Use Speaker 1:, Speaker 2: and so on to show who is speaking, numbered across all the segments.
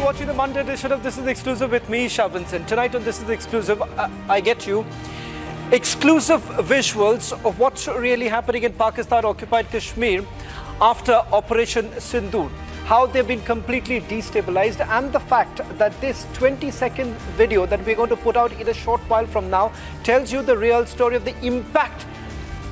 Speaker 1: watching the Monday edition of This is Exclusive with me, Shah Vincent. Tonight on This is Exclusive, I get you exclusive visuals of what's really happening in Pakistan-occupied Kashmir after Operation Sindoor. How they've been completely destabilized, and the fact that this 20-second video that we're going to put out in a short while from now tells you the real story of the impact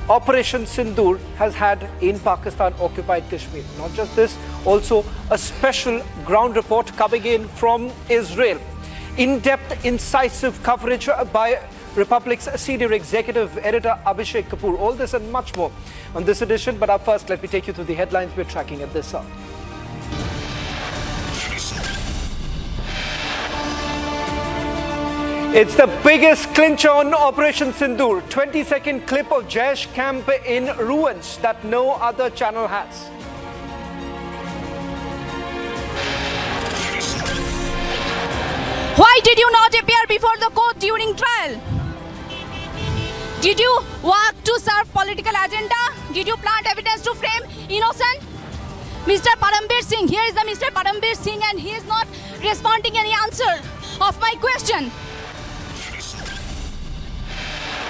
Speaker 1: Operation Sindoor has had in Pakistan-occupied Kashmir. Not just this, also a special ground report coming in from Israel. In-depth, incisive coverage by Republic's senior executive editor Abhishek Kapoor. All this and much more on this edition. But up first, let me take you through the headlines we're tracking at this hour. It's the biggest clincher on Operation Sindoor. 20-second clip of Jaish camp in ruins that no other channel has.
Speaker 2: Why did you not appear before the court during trial? Did you work to serve political agenda? Did you plant evidence to frame innocent? Mr. Parambir Singh, here is the Mr. Parambir Singh, and he is not responding any answer of my question.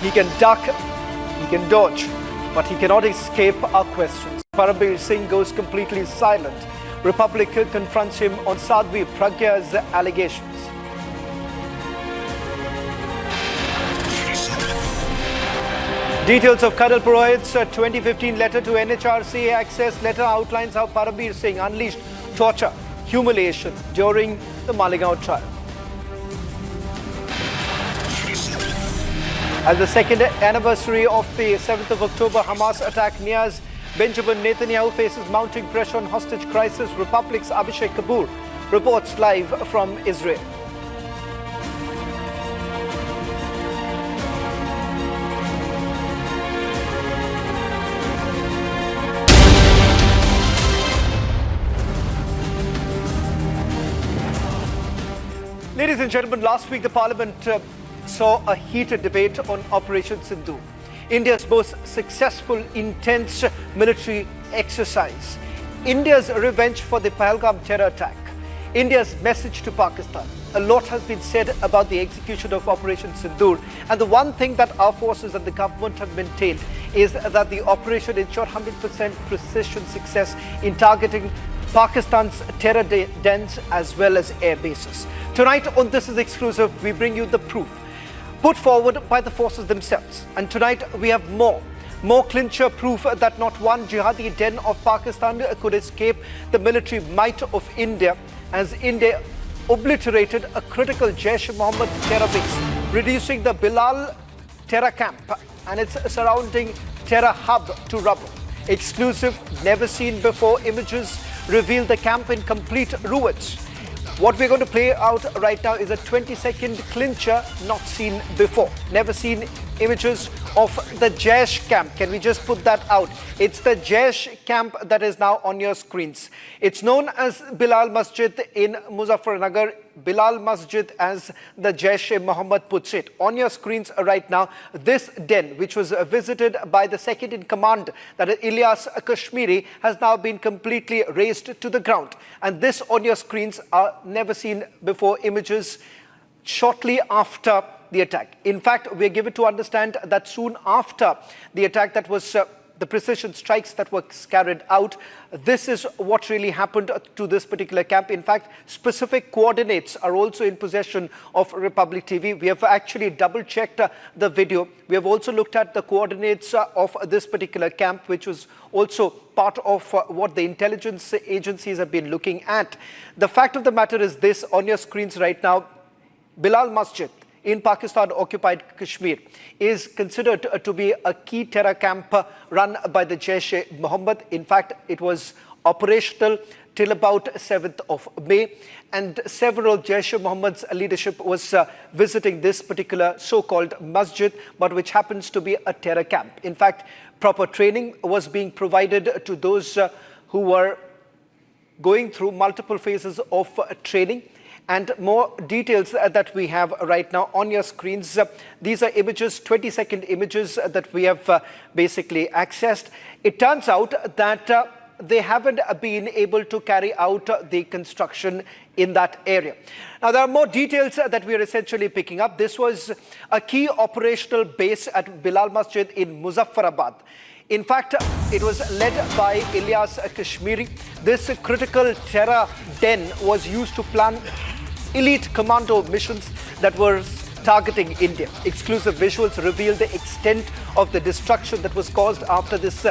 Speaker 1: He can duck, he can dodge, but he cannot escape our questions. Parambir Singh goes completely silent. Republic confronts him on Sadhvi Pragya's allegations. Details of Colonel Purohit's 2015 letter to NHRC access letter outlines how Parambir Singh unleashed torture, humiliation during the Malegaon trial. As the second anniversary of the 7th of October Hamas attack nears, Benjamin Netanyahu faces mounting pressure on hostage crisis. Republic's Abhishek Kapoor reports live from Israel. Ladies and gentlemen, last week the Parliament saw a heated debate on Operation Sindoor, India's most successful, intense military exercise, India's revenge for the Pahalgam terror attack, India's message to Pakistan. A lot has been said about the execution of Operation Sindoor, and the one thing that our forces and the government have maintained is that the operation ensured 100% precision success in targeting Pakistan's terror dens as well as air bases. Tonight on This is Exclusive, we bring you the proof put forward by the forces themselves. And tonight we have more clincher proof that not one jihadi den of Pakistan could escape the military might of India, as India obliterated a critical Jaish-e-Mohammed terror base, reducing the Bilal terror camp and its surrounding terror hub to rubble. Exclusive, never seen before images reveal the camp in complete ruins. What we're going to play out right now is a 20-second clincher not seen before. Never seen images of the Jaish camp. Can we just put that out? It's the Jaish camp that is now on your screens. It's known as Bilal Masjid in Muzaffarnagar, Bilal Masjid as the Jaish-e-Mohammed puts it. On your screens right now, this den, which was visited by the second in command, that is Ilyas Kashmiri, has now been completely razed to the ground. And this on your screens are never seen before images shortly after the attack. In fact, we are given to understand that soon after the attack, that was the precision strikes that were carried out, this is what really happened to this particular camp. In fact, specific coordinates are also in possession of Republic TV. We have actually double-checked the video. We have also looked at the coordinates of this particular camp, which was also part of what the intelligence agencies have been looking at. The fact of the matter is this, on your screens right now, Bilal Masjid in Pakistan-occupied Kashmir is considered to be a key terror camp run by the Jaish-e-Mohammed. In fact, it was operational till about 7th of May, and several Jaish-e-Mohammed's leadership was visiting this particular so-called masjid, but which happens to be a terror camp. In fact, proper training was being provided to those who were going through multiple phases of training. And more details that we have right now on your screens. These are images, 20-second images that we have basically accessed. It turns out that they haven't been able to carry out the construction in that area. Now, there are more details that we are essentially picking up. This was a key operational base at Bilal Masjid in Muzaffarabad. In fact, it was led by Ilyas Kashmiri. This critical terror den was used to plan elite commando missions that were targeting India. Exclusive visuals reveal the extent of the destruction that was caused after this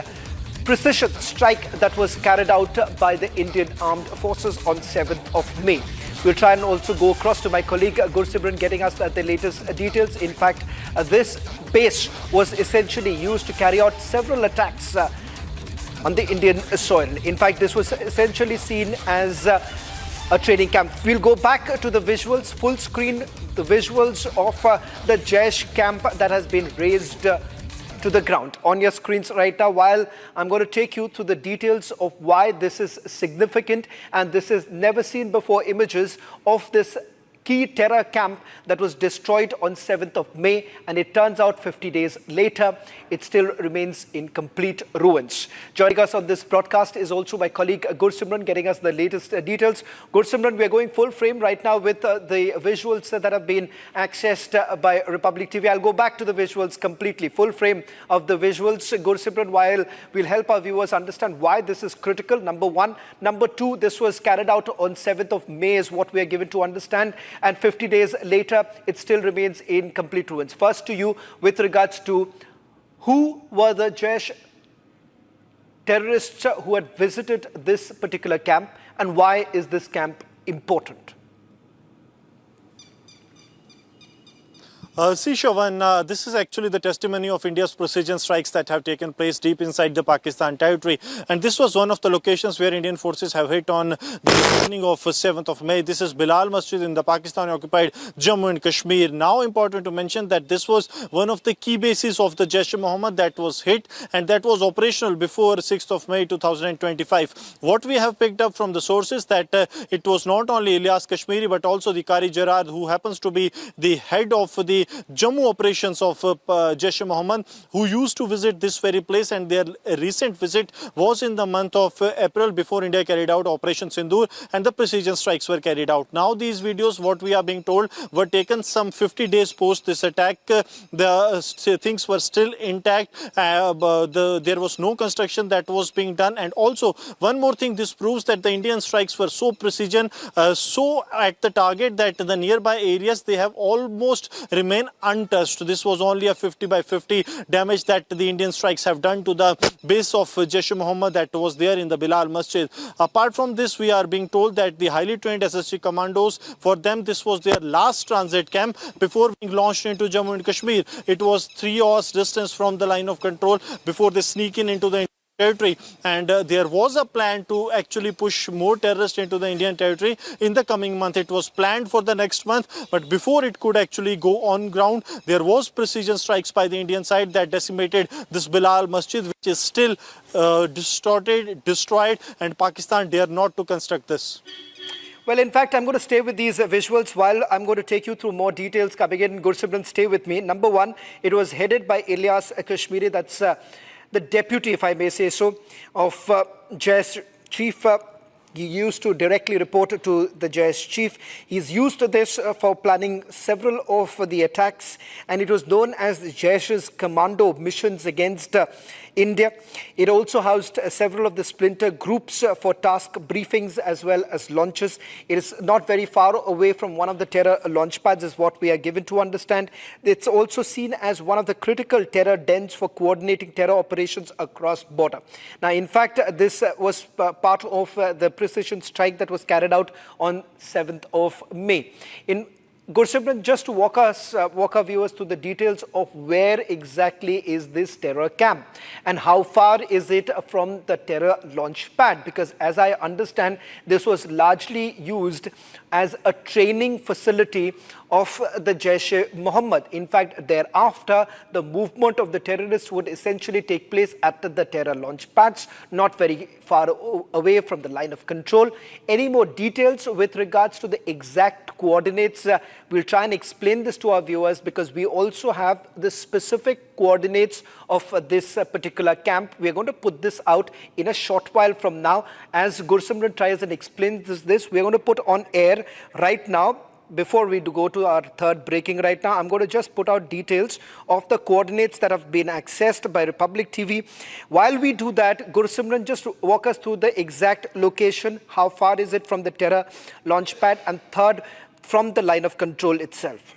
Speaker 1: precision strike that was carried out by the Indian Armed Forces on 7th of May. We'll try and also go across to my colleague Gursimran getting us the latest details. In fact, this base was essentially used to carry out several attacks on the Indian soil. In fact, this was essentially seen as a training camp. We'll go back to the visuals, full screen, the visuals of the Jaish camp that has been raised to the ground on your screens right now, while I'm going to take you through the details of why this is significant, and this is never seen before images of this key terror camp that was destroyed on 7th of May, and it turns out 50 days later, it still remains in complete ruins. Joining us on this broadcast is also my colleague Gursimran, getting us the latest details. Gursimran, we are going full frame right now with the visuals that have been accessed by Republic TV. I'll go back to the visuals completely, full frame of the visuals, Gursimran, while we'll help our viewers understand why this is critical, number one. Number two, this was carried out on 7th of May is what we are given to understand. And 50 days later, it still remains in complete ruins. First to you, with regards to who were the Jaish terrorists who had visited this particular camp, and why is this camp important?
Speaker 3: Shavan, this is actually the testimony of India's precision strikes that have taken place deep inside the Pakistan territory. And this was one of the locations where Indian forces have hit on the evening of 7th of May. This is Bilal Masjid in the Pakistan-occupied Jammu and Kashmir. Now important to mention that this was one of the key bases of the Jaish-e-Mohammed that was hit, and that was operational before 6th of May 2025. What we have picked up from the sources that it was not only Ilyas Kashmiri but also the Qari Jarrad, who happens to be the head of the Jammu operations of Jaish-e-Mohammed, who used to visit this very place, and their recent visit was in the month of April before India carried out Operation Sindoor and the precision strikes were carried out. Now these videos, what we are being told, were taken some 50 days post this attack. The things were still intact. There was no construction that was being done. And also one more thing, this proves that the Indian strikes were so precision, so at the target, that the nearby areas, they have almost remain untouched. This was only a 50 by 50 damage that the Indian strikes have done to the base of Jaish-e-Mohammed that was there in the Bilal Masjid. Apart from this, we are being told that the highly trained SSG commandos, for them this was their last transit camp before being launched into Jammu and Kashmir. It was 3 hours distance from the line of control before they sneak in into the territory, and there was a plan to actually push more terrorists into the Indian territory in the coming month. It was planned for the next month, but before it could actually go on ground, there was precision strikes by the Indian side that decimated this Bilal Masjid, which is still destroyed, and Pakistan dare not to construct this.
Speaker 1: Well, in fact, I'm going to stay with these visuals while I'm going to take you through more details coming in. Gursimran, stay with me. Number one, it was headed by Ilyas Kashmiri. That's the deputy, if I may say so, of Jaish chief. He used to directly report to the Jaish chief. He's used to this for planning several of the attacks, and it was known as the Jaish's commando missions against India. It also housed several of the splinter groups for task briefings as well as launches. It is not very far away from one of the terror launch pads, is what we are given to understand. It's also seen as one of the critical terror dens for coordinating terror operations across border. Now, in fact, this was part of the precision strike that was carried out on 7th of May. Gursimran, just to walk our viewers through the details of where exactly is this terror camp and how far is it from the terror launch pad? Because as I understand, this was largely used as a training facility of the Jaish-e-Mohammed. In fact, thereafter, the movement of the terrorists would essentially take place at the terror launch pads, not very far away from the line of control. Any more details with regards to the exact coordinates? We'll try and explain this to our viewers because we also have the specific coordinates of this particular camp. We're going to put this out in a short while from now. As Gursimran tries and explains this, we're going to put on air right now. Before we go to our third breaking right now, I'm going to just put out details of the coordinates that have been accessed by Republic TV. While we do that, Gursimran, just walk us through the exact location. How far is it from the terror launch pad? And third, from the line of control itself.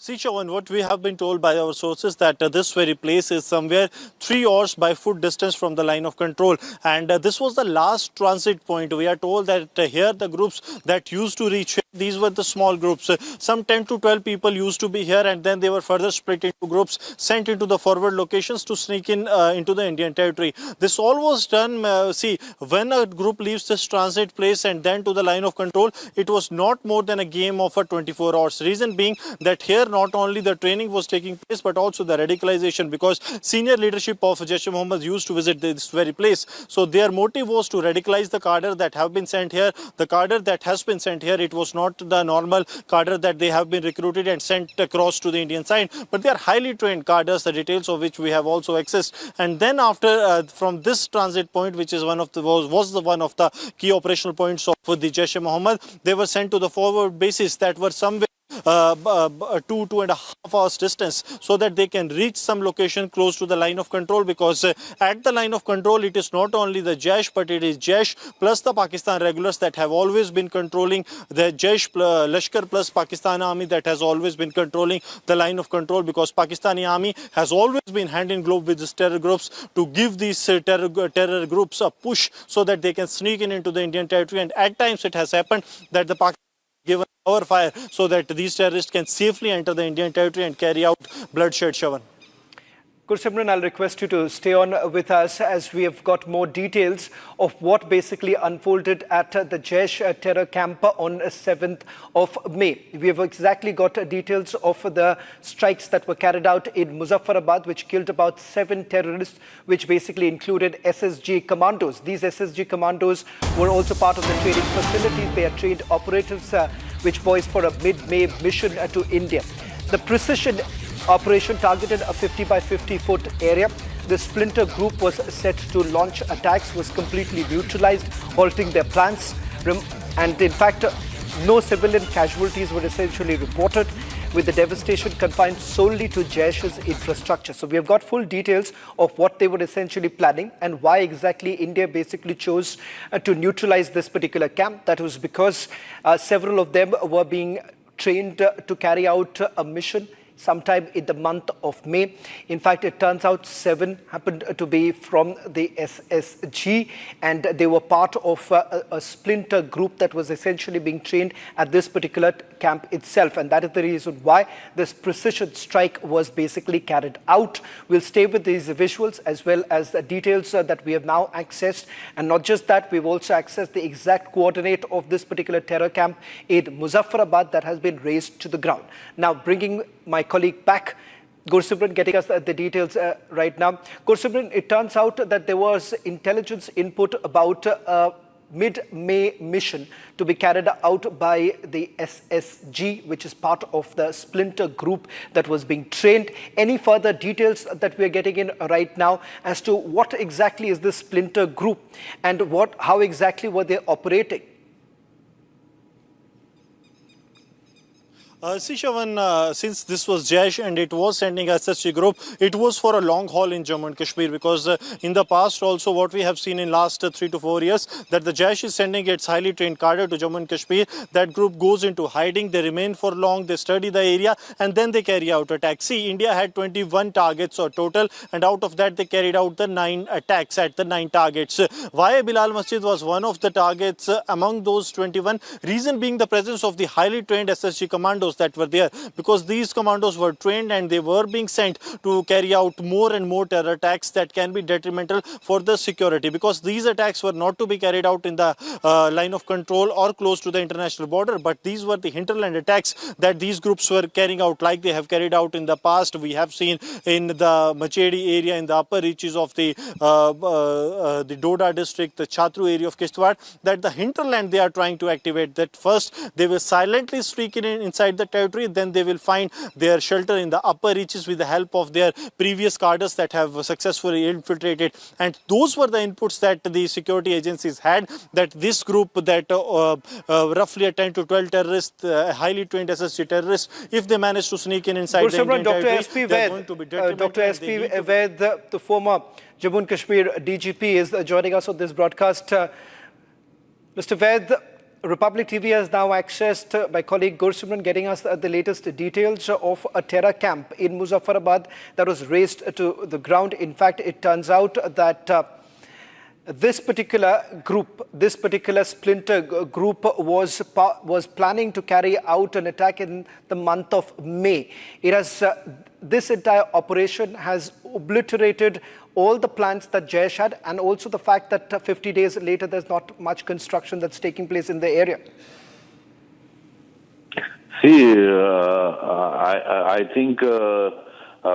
Speaker 3: See, Chavan, what we have been told by our sources that this very place is somewhere 3 hours by foot distance from the line of control. And this was the last transit point. We are told that here the groups that used to reach here, these were the small groups. Some 10 to 12 people used to be here, and then they were further split into groups, sent into the forward locations to sneak in into the Indian territory. This all was done, see, when a group leaves this transit place and then to the line of control, it was not more than a game of 24 hours. Reason being that here not only the training was taking place, but also the radicalization, because senior leadership of Jaish-e-Mohammed used to visit this very place. So their motive was to radicalize the cadre that have been sent here. The cadre that has been sent here, it was not the normal cadre that they have been recruited and sent across to the Indian side, but they are highly trained cadres, the details of which we have also accessed. And then after, from this transit point, which is one of the one of the key operational points of the Jaish-e-Mohammed, they were sent to the forward bases that were somewhere 2.5 hours distance, so that they can reach some location close to the line of control, because at the line of control it is not only the Jaish, but it is Jaish plus the Pakistan regulars that have always been controlling the Jaish Lashkar plus Pakistan army that has always been controlling the line of control, because Pakistani army has always been hand in glove with these terror groups to give these terror groups a push so that they can sneak in into the Indian territory. And at times it has happened that the Pakistan given our fire so that these terrorists can safely enter the Indian territory and carry out bloodshed, Shavan.
Speaker 1: Gursimran, I'll request you to stay on with us as we have got more details of what basically unfolded at the Jaish terror camp on 7th of May. We have exactly got details of the strikes that were carried out in Muzaffarabad, which killed about 7 terrorists, which basically included SSG commandos. These SSG commandos were also part of the training facilities. They are trained operatives which poised for a mid-May mission to India. The precision operation targeted a 50 by 50 foot area. The splinter group was set to launch attacks, was completely neutralized, halting their plans. And in fact, no civilian casualties were essentially reported, with the devastation confined solely to Jaish's infrastructure. So we have got full details of what they were essentially planning and why exactly India basically chose to neutralize this particular camp. That was because several of them were being trained to carry out a mission sometime in the month of May. In fact, it turns out 7 happened to be from the SSG, and they were part of a splinter group that was essentially being trained at this particular camp itself. And that is the reason why this precision strike was basically carried out. We'll stay with these visuals as well as the details that we have now accessed. And not just that, we've also accessed the exact coordinate of this particular terror camp in Muzaffarabad that has been raised to the ground. Now, bringing my colleague back, Gursimran, getting us the details right now. Gursimran, it turns out that there was intelligence input about a mid-May mission to be carried out by the SSG, which is part of the splinter group that was being trained. Any further details that we are getting in right now as to what exactly is this splinter group and how exactly were they operating?
Speaker 3: See, Shavan, since this was Jaish and it was sending SSG group, it was for a long haul in Jammu and Kashmir, because in the past also what we have seen in last 3 to 4 years, that the Jaish is sending its highly trained cadre to Jammu and Kashmir. That group goes into hiding, they remain for long, they study the area, and then they carry out attacks. See, India had 21 targets or total, and out of that they carried out the 9 attacks at the 9 targets. Why Bilal Masjid was one of the targets among those 21? Reason being the presence of the highly trained SSG commandos commandos that were there, because these commandos were trained and they were being sent to carry out more and more terror attacks that can be detrimental for the security, because these attacks were not to be carried out in the line of control or close to the international border, but these were the hinterland attacks that these groups were carrying out, like they have carried out in the past. We have seen in the Machedi area, in the upper reaches of the Doda district, the Chatru area of Kishtwar, that the hinterland they are trying to activate. That first they will silently sneak in inside the territory, then they will find their shelter in the upper reaches with the help of their previous cadres that have successfully infiltrated. And those were the inputs that the security agencies had, that this group, that roughly 10 to 12 terrorists, highly trained SSG terrorists, if they manage to sneak in inside the Indian territory, they are going to be detrimental.
Speaker 1: Dr. S.P. Vaid, the former Jammu and Kashmir DGP, is joining us on this broadcast. Mr. Vaid, Republic TV has now accessed my colleague Gursimran, getting us the latest details of a terror camp in Muzaffarabad that was razed to the ground. In fact, it turns out that this particular group, this particular splinter group was planning to carry out an attack in the month of May. It has this entire operation has obliterated all the plans that Jaish had, and also the fact that 50 days later there's not much construction that's taking place in the area.
Speaker 4: See, I think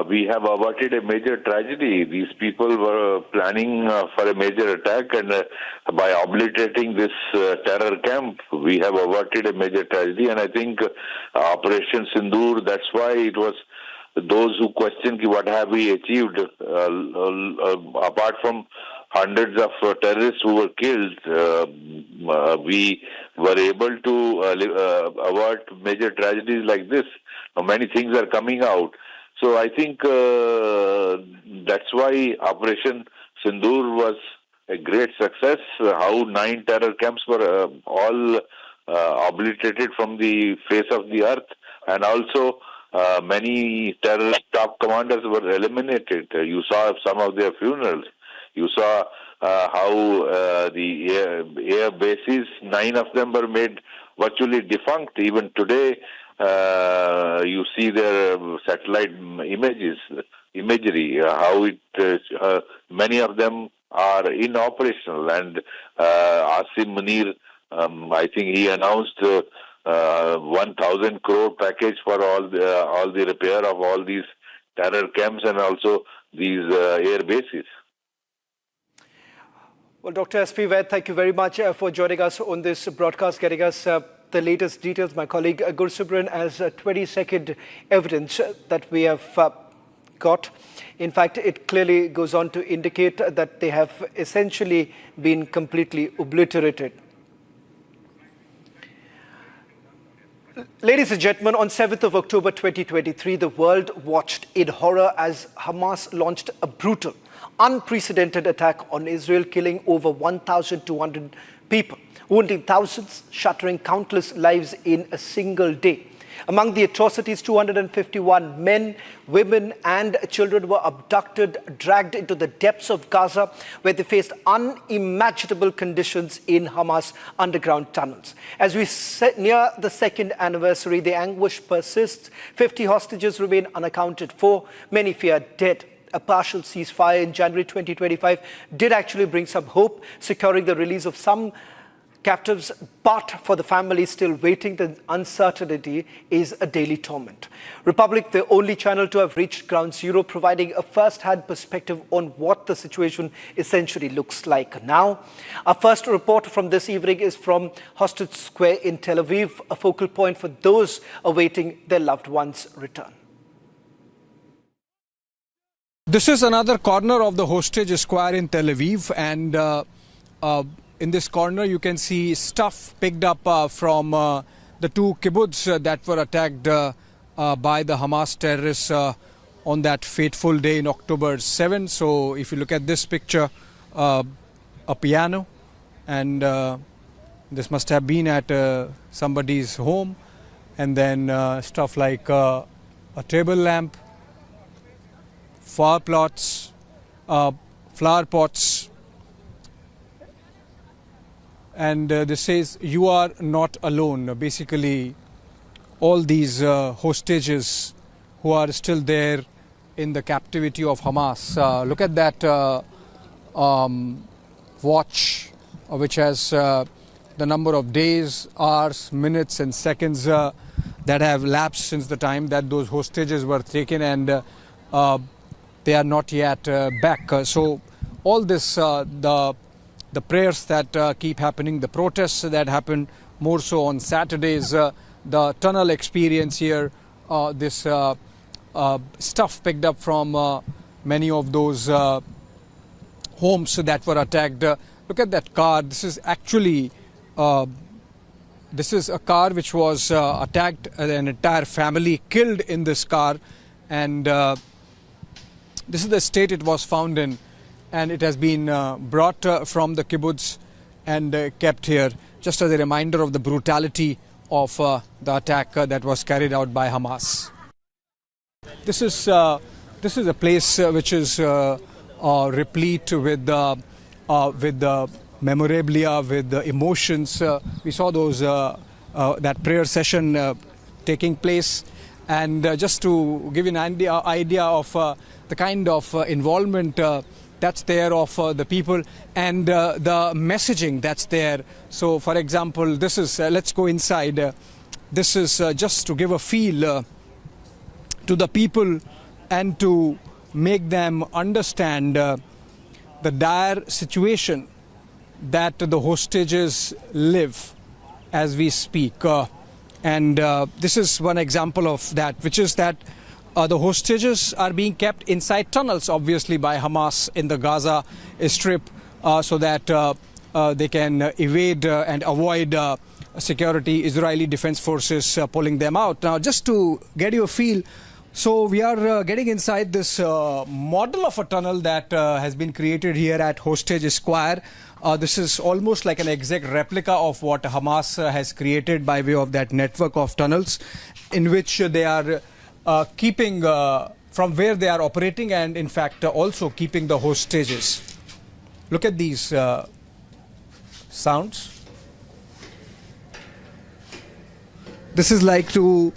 Speaker 4: we have averted a major tragedy. These people were planning for a major attack, and by obliterating this terror camp, we have averted a major tragedy. And I think Operation Sindoor, that's why it was those who question what have we achieved, apart from hundreds of terrorists who were killed, we were able to avert major tragedies like this. Now, many things are coming out. So I think that's why Operation Sindoor was a great success. How 9 terror camps were all obliterated from the face of the earth, and also many terrorist top commanders were eliminated. You saw some of their funerals. You saw how the air bases, 9 of them were made virtually defunct. Even today, you see their satellite imagery, how it, many of them are inoperational. And Asim Munir, I think he announced 1,000 crore package for all the repair of all these terror camps and also these air bases.
Speaker 1: Well, Dr. S.P. Vaid, thank you very much for joining us on this broadcast, getting us the latest details. My colleague Gursimran, as 22nd evidence that we have got. In fact, it clearly goes on to indicate that they have essentially been completely obliterated. Ladies and gentlemen, on 7th of October 2023, the world watched in horror as Hamas launched a brutal, unprecedented attack on Israel, killing over 1,200 people, wounding thousands, shattering countless lives in a single day. Among the atrocities, 251 men, women and children were abducted, dragged into the depths of Gaza, where they faced unimaginable conditions in Hamas underground tunnels. As we near the second anniversary, the anguish persists. 50 hostages remain unaccounted for, many fear dead. A partial ceasefire in January 2025 did actually bring some hope, securing the release of some captives, but for the families still waiting, the uncertainty is a daily torment. Republic, the only channel to have reached ground zero, providing a first-hand perspective on what the situation essentially looks like now. Our first report from this evening is from Hostage Square in Tel Aviv, a focal point for those awaiting their loved ones' return.
Speaker 5: This is another corner of the Hostage Square in Tel Aviv, and in this corner you can see stuff picked up from the 2 kibbutz that were attacked by the Hamas terrorists on that fateful day in October 7. So if you look at this picture, a piano, and this must have been at somebody's home, and then stuff like a table lamp, flower plots, flower pots, and this says, "You are not alone." Basically, all these hostages who are still there in the captivity of Hamas. Look at that watch, which has the number of days, hours, minutes and seconds that have lapsed since the time that those hostages were taken, and they are not yet back. So all this, the prayers that keep happening, the protests that happen more so on Saturdays, the tunnel experience here, this stuff picked up from many of those homes that were attacked. Look at that car. This is actually this is a car which was attacked, an entire family killed in this car, and this is the state it was found in, and it has been brought from the kibbutz and kept here, just as a reminder of the brutality of the attack that was carried out by Hamas. This is a place which is replete with the memorabilia, with the emotions. We saw those that prayer session taking place, and just to give you an idea of the kind of involvement that's there of the people and the messaging that's there. So, for example, this is let's go inside. This is just to give a feel to the people and to make them understand the dire situation that the hostages live as we speak. And this is one example of that, which is that the hostages are being kept inside tunnels, obviously, by Hamas in the Gaza Strip, so that they can evade and avoid security, Israeli defense forces pulling them out. Now, just to get you a feel, so we are getting inside this model of a tunnel that has been created here at Hostage Square. This is almost like an exact replica of what Hamas has created by way of that network of tunnels, in which they are keeping from where they are operating, and in fact also keeping the hostages. Look at these sounds. This is like to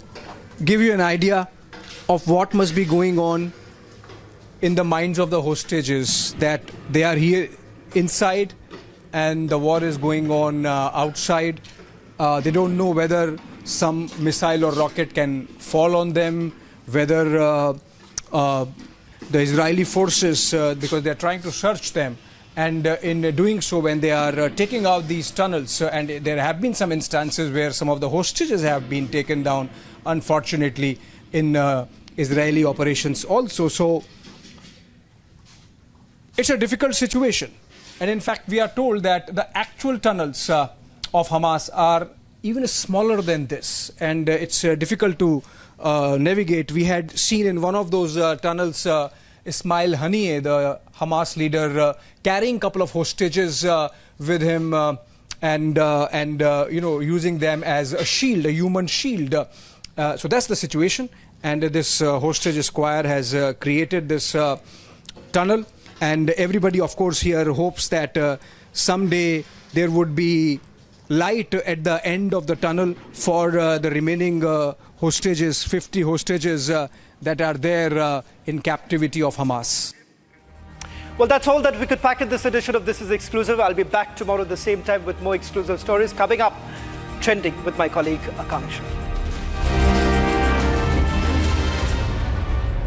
Speaker 5: give you an idea of what must be going on in the minds of the hostages, that they are here inside and the war is going on outside. They don't know whether some missile or rocket can fall on them, whether the Israeli forces, because they are trying to search them, and in doing so, when they are taking out these tunnels, and there have been some instances where some of the hostages have been taken down, unfortunately, in Israeli operations also. So it's a difficult situation. And in fact, we are told that the actual tunnels of Hamas are even smaller than this, and it's difficult to navigate. We had seen in one of those tunnels Ismail Haniyeh, the Hamas leader, carrying a couple of hostages with him, and using them as a shield, a human shield. So that's the situation, and this Hostage Square has created this tunnel, and everybody, of course, here hopes that someday there would be light at the end of the tunnel for the remaining hostages, 50 hostages that are there in captivity of Hamas.
Speaker 1: Well, that's all that we could pack in this edition of This Is Exclusive. I'll be back tomorrow at the same time with more exclusive stories coming up, trending with my colleague Akanksha.